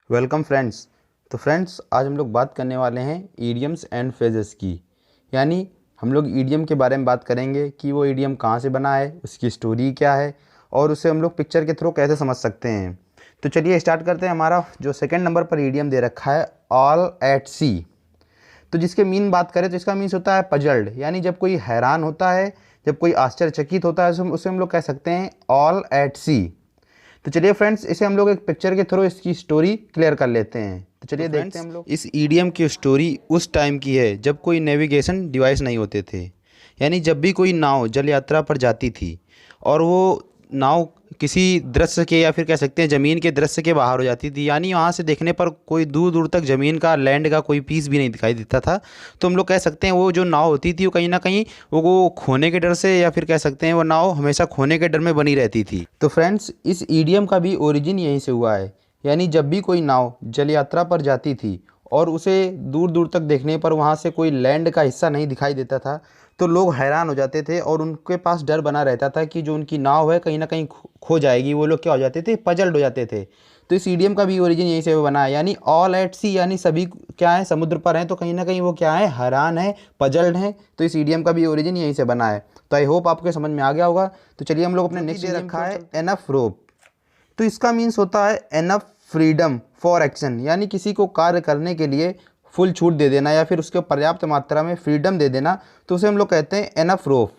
Welcome friends. तो friends आज हम लोग बात करने वाले हैं ईडियम्स एंड फ्रेजेस की। यानी हम लोग ईडियम के बारे में बात करेंगे कि वो ईडियम कहाँ से बना है, उसकी स्टोरी क्या है और उसे हम लोग पिक्चर के थ्रू कैसे समझ सकते हैं। तो चलिए स्टार्ट करते हैं। हमारा जो सेकंड नंबर पर ईडियम दे रखा है ऑल एट सी। तो जिसके मीन बात करें तो इसका मीन्स होता है पजल्ड, यानी जब कोई हैरान होता है, जब कोई आश्चर्यचकित होता है उसे हम लोग कह सकते हैं ऑल एट सी। तो चलिए फ्रेंड्स इसे हम लोग एक पिक्चर के थ्रू इसकी स्टोरी क्लियर कर लेते हैं। तो चलिए देखते हैं हम लोग। इस ईडियम की स्टोरी उस टाइम की है जब कोई नेविगेशन डिवाइस नहीं होते थे। यानी जब भी कोई नाव जल यात्रा पर जाती थी और वो नाव किसी दृश्य के या फिर कह सकते हैं ज़मीन के दृश्य के बाहर हो जाती थी, यानी वहाँ से देखने पर कोई दूर दूर तक ज़मीन का, लैंड का कोई पीस भी नहीं दिखाई देता था, तो हम लोग कह सकते हैं वो जो नाव होती थी वो कहीं ना कहीं वो खोने के डर से या फिर कह सकते हैं वो नाव हमेशा खोने के डर में बनी रहती थी। तो फ्रेंड्स इस ईडियम का भी ओरिजिन यहीं से हुआ है। यानी जब भी कोई नाव जल यात्रा पर जाती थी और उसे दूर दूर तक देखने पर वहाँ से कोई लैंड का हिस्सा नहीं दिखाई देता था, तो लोग हैरान हो जाते थे और उनके पास डर बना रहता था कि जो उनकी नाव है कहीं ना कहीं खो जाएगी। वो लोग क्या हो जाते थे, पजल्ड हो जाते थे। तो इस ईडियम का भी ओरिजिन यहीं से बना है। यानी ऑल एट सी, यानी सभी क्या है, समुद्र पर हैं तो कहीं ना कहीं वो क्या है, हैरान है, पजल्ड हैं। तो इस ईडियम का भी ओरिजिन यहीं से बना है। तो आई होप आपको समझ में आ गया होगा। तो चलिए हम लोग अपने नेक्स्ट दे रखा है एनफ रोप। तो इसका मीन्स होता है एनफ फ्रीडम फॉर एक्शन, यानी किसी को कार्य करने के लिए फुल छूट दे देना या फिर उसके पर्याप्त मात्रा में फ्रीडम दे देना, तो उसे हम लोग कहते हैं एनफ रोप।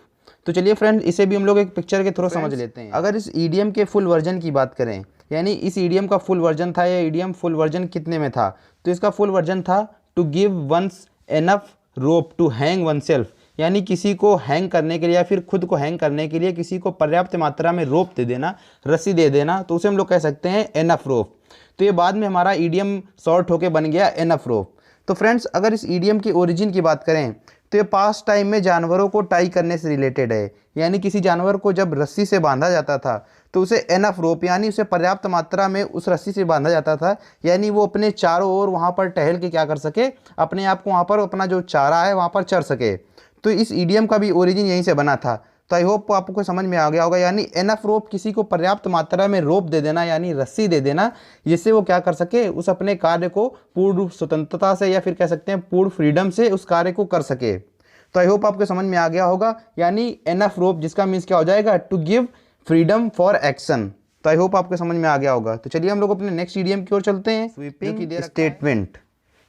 तो चलिए फ्रेंड इसे भी हम लोग एक पिक्चर के थ्रू समझ लेते हैं। अगर इस ईडियम के फुल वर्जन की बात करें, यानी इस ईडियम का फुल वर्जन था, या ईडियम फुल वर्जन कितने में था, तो इसका फुल वर्जन था to give once enough rope to hang oneself. यानी किसी को हैंग करने के लिए या फिर खुद को हैंग करने के लिए किसी को पर्याप्त मात्रा में रोप दे देना, रस्सी दे देना, तो उसे हम लोग कह सकते हैं एनफ रोप। तो ये बाद में हमारा ईडियम शॉर्ट होके बन गया एनफ रोप। तो फ्रेंड्स अगर इस ईडियम की ओरिजिन की बात करें तो ये पास्ट टाइम में जानवरों को टाई करने से रिलेटेड है। यानी किसी जानवर को जब रस्सी से बांधा जाता था तो उसे एनफ रोप, यानी उसे पर्याप्त मात्रा में उस रस्सी से बांधा जाता था, यानी वो अपने चारों ओर वहाँ पर टहल के क्या कर सके, अपने आप को वहाँ पर अपना जो चारा है वहाँ पर चर सके। तो इस ईडियम का भी ओरिजिन यहीं से बना था। तो आई होप आपको समझ में आ गया होगा। यानी एनफ रोप, किसी को पर्याप्त मात्रा में रोप दे देना, यानी रस्सी दे देना, जिससे वो क्या कर सके, उस अपने कार्य को पूर्ण स्वतंत्रता से या फिर कह सकते हैं पूर्ण फ्रीडम से उस कार्य को कर सके। तो आई होप आपको समझ में आ गया होगा। यानी एनफ रोप जिसका मीन्स क्या हो जाएगा, to give freedom for action. तो आई होप आपको समझ में आ गया होगा। तो चलिए हम लोग अपने नेक्स्ट ईडियम की ओर चलते हैं, स्वीपिंग स्टेटमेंट,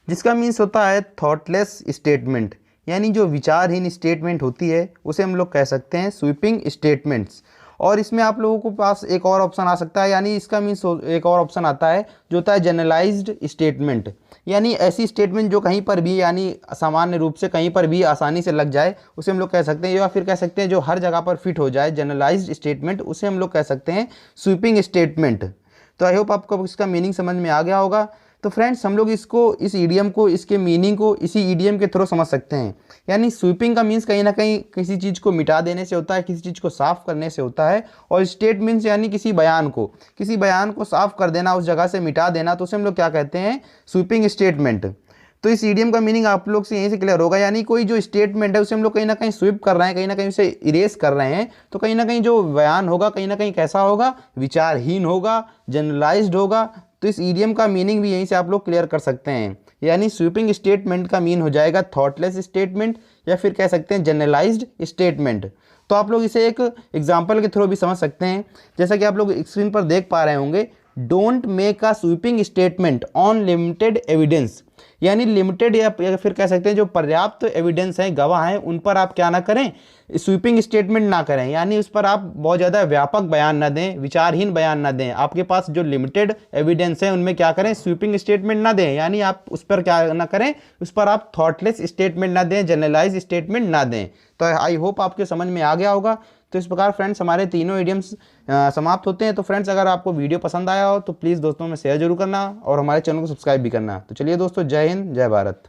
जिसका मीन्स होता है थॉटलेस स्टेटमेंट। यानी जो विचारहीन स्टेटमेंट होती है उसे हम लोग कह सकते हैं स्वीपिंग स्टेटमेंट्स। और इसमें आप लोगों को पास एक और ऑप्शन आ सकता है, यानी इसका मीन्स एक और ऑप्शन आता है जो होता है जनरलाइज्ड स्टेटमेंट। यानी ऐसी स्टेटमेंट जो कहीं पर भी, यानी सामान्य रूप से कहीं पर भी आसानी से लग जाए, उसे हम लोग कह सकते हैं, या फिर कह सकते हैं जो हर जगह पर फिट हो जाए, जनरलाइज्ड स्टेटमेंट, उसे हम लोग कह सकते हैं स्वीपिंग स्टेटमेंट। तो आई होप आपको इसका मीनिंग समझ में आ गया होगा। तो फ्रेंड्स हम लोग इसको, इस ईडियम को, इसके मीनिंग को इसी ईडियम के थ्रू समझ सकते हैं। यानी स्वीपिंग का मीन्स कहीं ना कहीं किसी चीज़ को मिटा देने से होता है, किसी चीज़ को साफ करने से होता है। और स्टेट मीन्स यानी किसी बयान को साफ कर देना, उस जगह से मिटा देना, तो उसे हम लोग क्या कहते हैं, स्वीपिंग स्टेटमेंट। तो इस ईडियम का मीनिंग आप लोग से यहीं से क्लियर होगा। यानी कोई जो स्टेटमेंट है उसे हम लोग कहीं ना कहीं स्वीप कर रहे हैं, कहीं ना कहीं उसे इरेज कर रहे हैं, तो कहीं ना कहीं जो बयान होगा कहीं ना कहीं कैसा होगा, विचारहीन होगा, जनरलाइज्ड होगा। तो इस ईडियम का मीनिंग भी यहीं से आप लोग क्लियर कर सकते हैं। यानी स्वीपिंग स्टेटमेंट का मीन हो जाएगा थॉटलेस स्टेटमेंट या फिर कह सकते हैं जनरलाइज्ड स्टेटमेंट। तो आप लोग इसे एक एग्जाम्पल के थ्रू भी समझ सकते हैं। जैसा कि आप लोग स्क्रीन पर देख पा रहे होंगे, don't make a sweeping statement on limited evidence. यानी लिमिटेड या फिर कह सकते हैं जो पर्याप्त एविडेंस है, गवाह हैं, उन पर आप क्या ना करें, स्वीपिंग स्टेटमेंट ना करें। यानी उस पर आप बहुत ज़्यादा व्यापक बयान ना दें, विचारहीन बयान ना दें। आपके पास जो लिमिटेड एविडेंस है उनमें क्या करें, स्वीपिंग स्टेटमेंट ना दें। यानी आप उस पर क्या ना करें, उस पर आप थॉटलेस स्टेटमेंट ना दें, जनरलाइज स्टेटमेंट ना दें। तो आई होप आपके समझ में आ गया होगा। तो इस प्रकार फ्रेंड्स हमारे तीनों इडियम्स समाप्त होते हैं। तो फ्रेंड्स अगर आपको वीडियो पसंद आया हो तो प्लीज़ दोस्तों में शेयर जरूर करना और हमारे चैनल को सब्सक्राइब भी करना। तो चलिए दोस्तों, जय हिंद, जय भारत।